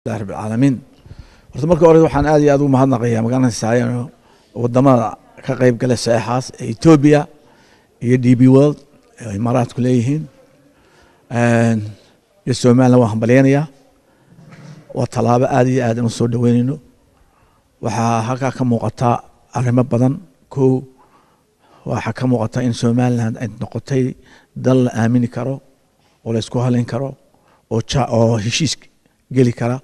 رب العالمين horta marka hore waxaan aad iyo aad ugu mahadnaqayaa magaalada wadamada ka qayb galay saxaas Ethiopia iyo DB World ay Imaaraadku leeyihiin iyo Soomaaliya waxaan baleenayaa waa talaabo aad iyo aad u soo dhaweynayno waxa halka ka muuqata arrimo badan waxa ka muuqata in Soomaaliland ay noqotay dal la aamini karo oo la isku halin karo oo heshiis geli kara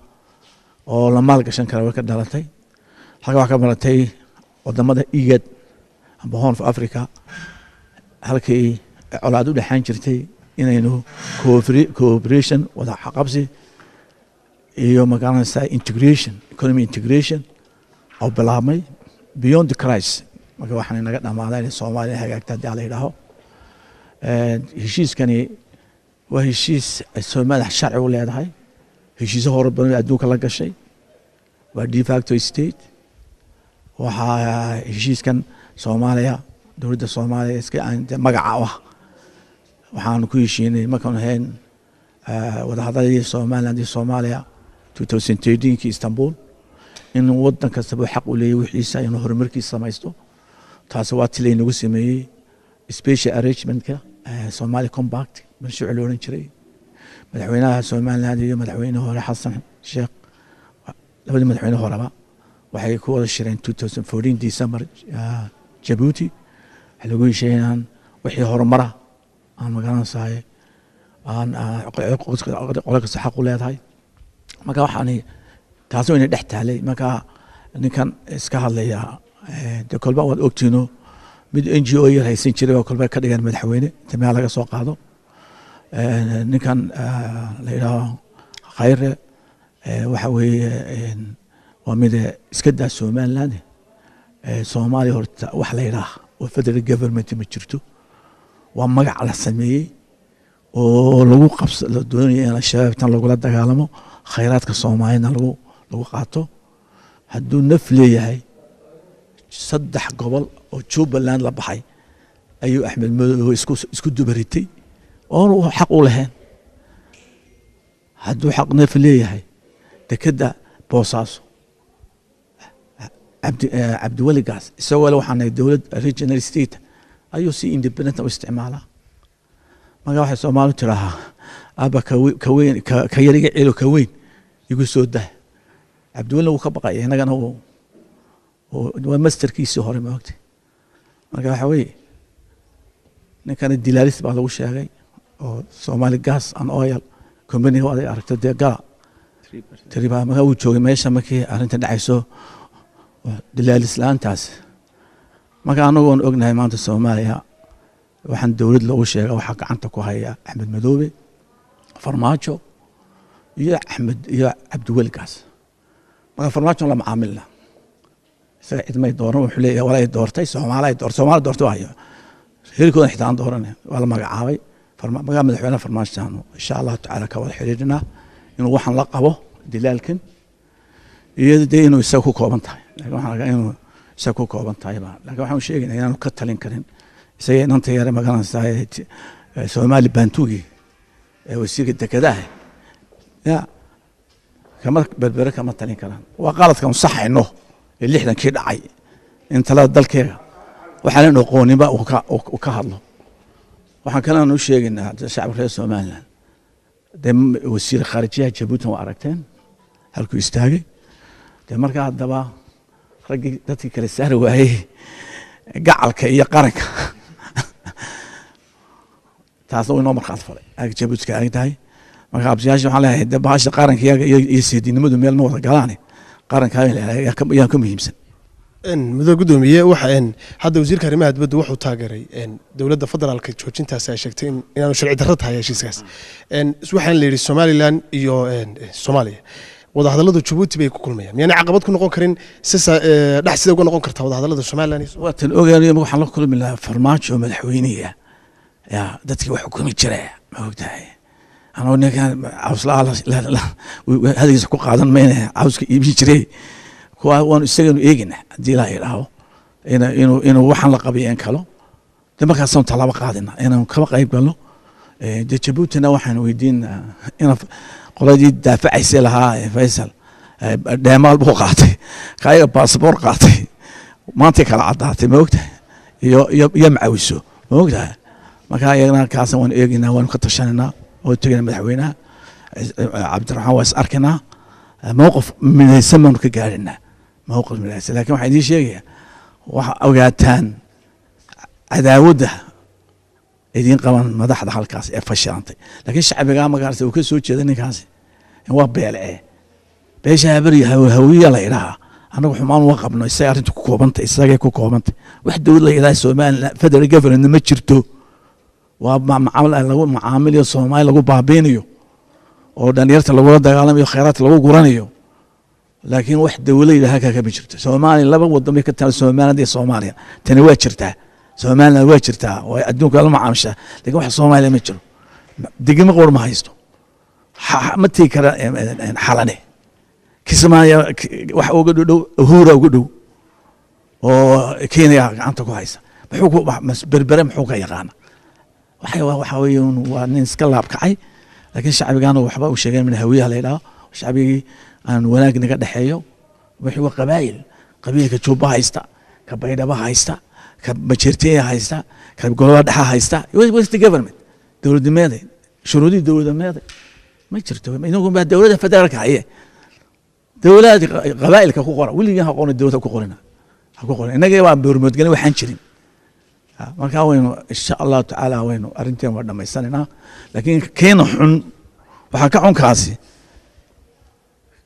oo la maalgashan kara way ka dhalatay halka waxa ka baratay wadamada IGAD amba Horn of Africa halkii colaad u dhaxan jirtay inaynu cooperation wada xaqabsi iyo magaalada integration economy integration oo bilaabmay beyond the crisis marka waxaan inaga dhamaaday in Soomaaliya hagaagta hadii la yiraahdo heshiiskani waa heshiis Soomaaliya sharci u leedahay heshiis hore badan adduunka la gashay waa de facto state waxa heshiiskan Soomaaliya dawladda Soomaaliya iska magaca waxaan ku heshiinay markaan ahayn wada hadalada Soomaaliland iyo Soomaaliya 2013 Istanbul in wadan kasta uu xaq u leeyahay wixiisa inuu horumarkiisa samaysto taas waa tilay nagu sameeyay special arrangement-ka Somali Compact mashruuc loo oran jiray madaxweynaha Soomaaliland iyo madaxweynaha hore Xasan Sheekh labada madaxweyne horeba waxay ku wada shireen 2014 December Djibouti lagu heshiiyeen wixii horumar aan magaaladaas aan qolka xaq u leedahay marka waxaan taasoo inay dhex taalay marka ninkan iska hadlaya de kolba wad ogtiino mid NGO yar haysan jiray oo kolba ka dhigan madaxweyne tamay laga soo qaado ninkan la yiraahdo khayr waxa weeye waa mid iska daa Soomaaliland Soomaaliya horta wax la yiraahdo oo federal government ma jirto waa magac la sameeyay oo lagu qabsado doonaya in shabaabtan lagu la dagaalamo khayraadka Soomaalina lagu qaato hadduu naf leeyahay saddex gobol oo Jubaland la baxay ayuu Axmed Madow isku dubaritay oo xaq u lahayn hadduu xaq naf leeyahay dekada Boosaaso Abdi Wali Gaas isagoo waxaan dawlad regional state ayuu si independent u isticmaalaa marka waxa Soomaalidu tiraahdaa aba ka yariga cilo ka weyn igu soo daa Abdi Wali uu ka baqay inagana oo masterkiisa hore ma ogtay marka waxa weeye ninkan dilaalis baa lagu sheegay oo Somali Gas and Oil company oo ay aragtay deeqa tiriba marka uu joogay meesha markii arinta dhacayso dilaalis laantaas marka anagu aan ognahay maanta Soomaaliya waxaan dawlad lagu sheegay waxa gacanta ku haya Axmed Madow Farmaajo iyo Axmed iyo Abdi Wali Gaas marka Farmaajo la macaamilna saacid may dooran wuxuu leeyahay walaa doortay Soomaaliya doortay waayo heerkooda xitaan dooranay wala magacaabay Farmaajo madaxweyne Farmaajo insha Allah taala ka wada xiriirina inuu waxan la qabo dilaalkan iyo inuu isagu ku kooban tahay waxaan arkaa inuu isagu ku kooban tahay laakiin waxaan sheegaynaa inaanu ka talin karin isaga inanta yar magaalada Soomaali Bantugi wasiirka dekedaha ya kama berbera kama talin karaan waa qaladkan saxayno 60kii dhacay inta la dalkeega waxaan noqoninba uu ka hadlo waxaan kale aanu sheegaynaa shacabka reer Soomaaliland wasiir kharijiyaha Djibouti waa aragteen halku istaagay marka hadaba ragii dadkii kale saar waayay gacalka iyo qaranka taasoo inoo marxad falay Djibouti ka agtahay marka absiyaasha waxaan leeyahay baasha qaranka iyo siidinimadu meel ma wada galaan qaranka ayaa ka muhiimsan muddo gudoomiye waxa hadda wasiirka arrimaha dibadda wuxuu taageeray dawladda federaalka joojintaas ay sheegtay inaanu sharci darro tahay heshiiskaas waxaan leeyahay Somaliland iyo Soomaaliya wada hadallada Djibouti bay ku kulmayaan miyana caqabad ku noqon karin dhaxsida uga noqon karta wada hadallada Somaliland waa tan ogaanay waxaan la kulmi lahaa Farmaajo madaxweynaha ya dadkii wax xukumi jiray ma ogtahay anoo ninkan awslaa hadiis ku qaadan meena awska iibin jiray kuwa waan isaga eegina hadii la yiraahdo inuu waxaan la qabiyeen kalo markaas aan talaba qaadina inaan kaba qayb galno jabuutina waxaan weydiinaa in qoladii daafacaysay lahaa faysal dheemaal buu qaatay kaayaga baasboor qaatay maanta kala caddaatay ma ogtahay iyo macawiso ma ogtahay marka iyagana kaasna waan eegaynaa waan ka tashananaa oo tegayna madaxweynaha cabdiraxmaan waa is arkaynaa mowqif midaysan baanu ka gaadhaynaa mowqif midaysan laakiin waxaan idiin sheegayaa waxa ogaataan cadaawadda idiin qaban madaxda halkaas ee fashilantay laakiin shacbigaa magaarsa uu ka soo jeeda ninkaasi waa beelcee beesha habari hawiya la idhaha anagu xumaan waa qabno isaga arrintu ku koobantay isagay ku koobantay wax dowlad la yidhaha Soomaaliland federal government ma jirto waa lagu macaamiliyo Soomaali lagu baabiinayo oo dhalinyarta lagula dagaalamayo khayraadka lagu guranayo laakiin wax dowlad yidhaha ka ma jirto Soomaali laba wadan bay ka taal Soomaaliland iyo Soomaaliya tani waa jirtaa Soomaaliland waa jirtaa oo adduunka la macaamisha laakiin wax Soomaaliya ma jiro digma qor ma haysto ma tii kara xalane kismaayo wax uga dhow huura uga dhow oo Kenya gacanta ku haysa muxuu ku berbere muxuu ka yaqaana waxa weeyaan waa nin iska laab kacay laakiin shacbigaana waxba u sheegeen min hawiyaha la yiraahdo shacbigii aan wanaag naga dhaxeeyo wixii waa qabiilka Jooba haysta ka Baydhabo haysta ka Majeerteeya haysta ka Gobolada Dhexe haysta west government dowladnimada shuruudii dowladnimada ma jirto inagu ba dowladda federaalka haye dowlad qabaa'ilka ku qora wiliga ha qoran dowladda ku qorina ha ku qoran inaga waa burmudgan waxaan jirin marka waynu insha Allah taala waynu arinteen waa dhamaysanayna laakiin keena xun waxa ka xunkaasi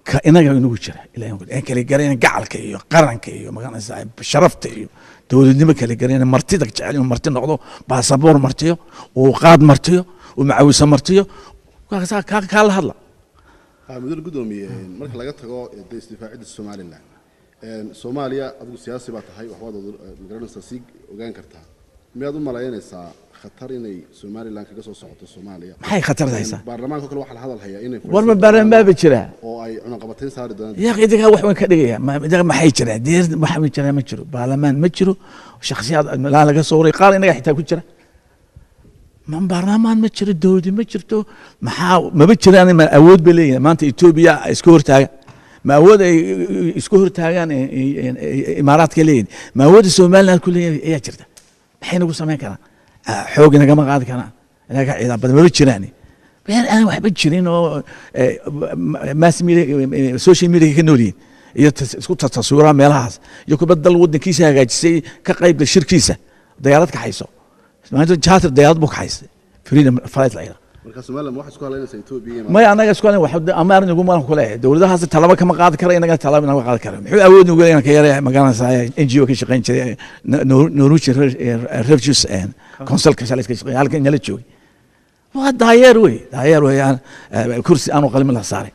ka inaga inuu jira ilaahay kale gareen gacalka iyo qaranka iyo magacanaysa sharafta iyo dowladnimo kale gareen martida jecel in marti noqdo baasaboor martiyo oo qaad martiyo oo macawiso martiyo ka la hadla muddo gudoomiye marka laga tago istifaacidda Soomaaliland Soomaaliya adigu siyaasi baa tahay wax wada magaranaysa si ogaan kartaa miyaad u malaynaysaa khatar inay Soomaaliland kaga soo socoto Soomaaliya maxay khatar haysaa baarlamaanka kale waxa la hadal hayaa inay warba baarlamaan ba jira oo ay cunaqabateyn saari doonaan yaa qidiga wax weyn ka dhigaya maxay jira deer waxa ma jira ma jiro baarlamaan ma jiro shakhsiyaad laga soo waray qaar inaga xitaa ku jira man baarlamaan ma jiro dowlad ma jirto maxaa ma jiraan ma awood baleeyay maanta Ethiopia isku hortaaga ma awood ay isku hortaagaan imaaraadka leeyahay ma awood Soomaaliland ku leeyahay ayaa jirta maxay nagu sameyn karaan xoog inaga ma qaadi karaan inaga ciidan badan ma jiraan been aan waxba jirin oo mass media social media ka noolyiin iyo isku tasawira meelahaas iyo ku badal wadankiisa hagaajisay ka qayb shirkiisa dayaalad ka hayso maanta charter dayaalad buu ka haysay freedom flight layra marka Soomaaliland waxa isku haleynaysa Ethiopia ma anaga isku haleyn waxa amaarin ugu maran ku leeyahay dawladahaas talaba kama qaadi kara inaga talaba inaga qaadi kara muxuu awood ugu leeyahay ka yaray magaranaysa NGO ka shaqeyn jiray Norwich Refugees and Council ka shaqeyn halkan la joogay waa daayeer way aan kursi aanu qalin la saaray